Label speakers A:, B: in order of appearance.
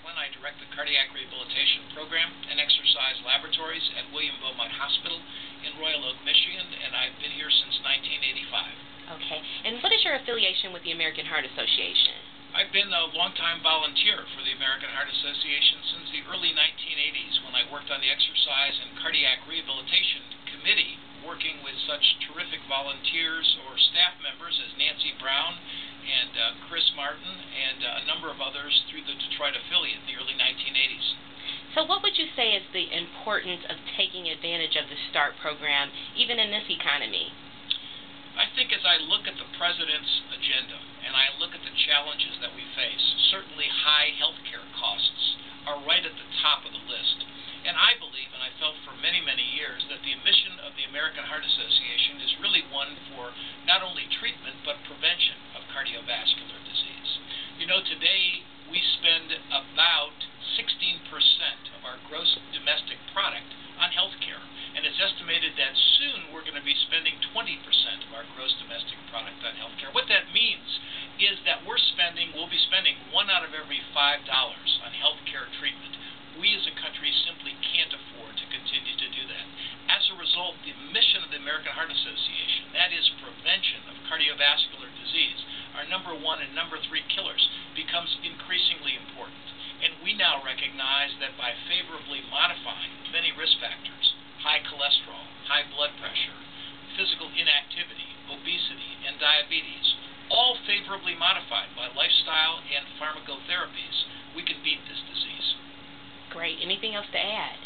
A: Franklin. I direct the Cardiac Rehabilitation Program and Exercise Laboratories at Beaumont Hospital in Royal Oak, Michigan, and I've been here since 1985.
B: Okay. And what is your affiliation with the American Heart Association?
A: I've been a longtime volunteer for the American Heart Association since the early 1980s when I worked on the Exercise and Cardiac Rehabilitation Committee, working with such terrific volunteers or staff members as Nancy Brown and Chris Martin and a number of others through the Detroit affiliate in the early 1980s.
B: So what would you say is the importance of taking advantage of the START program, even in this economy?
A: I think as I look at the President's agenda and I look at the challenges that we face, certainly high health care costs are right at the top of the list. And I believe, and I felt for many, many years, that the mission of the American Heart Association is really one for not only treatment but prevention of cardiovascular disease. You know, today we spend about 16% of our gross domestic product on health care, and it's estimated that soon we're going to be spending 20% of our gross domestic product on health care. What that means is that we'll be spending $1 out of every $5 on health care treatment. We as a country simply can't afford to continue to do that. As a result, the mission of the American Heart Association, that is prevention of cardiovascular disease, our number 1 and number 3 killers, becomes increasingly important. And we now recognize that by favorably modifying many risk factors, high cholesterol, high blood pressure, physical inactivity, obesity, and diabetes, all favorably modified by lifestyle and pharmacotherapies, we can beat this disease.
B: Great. Anything else to add?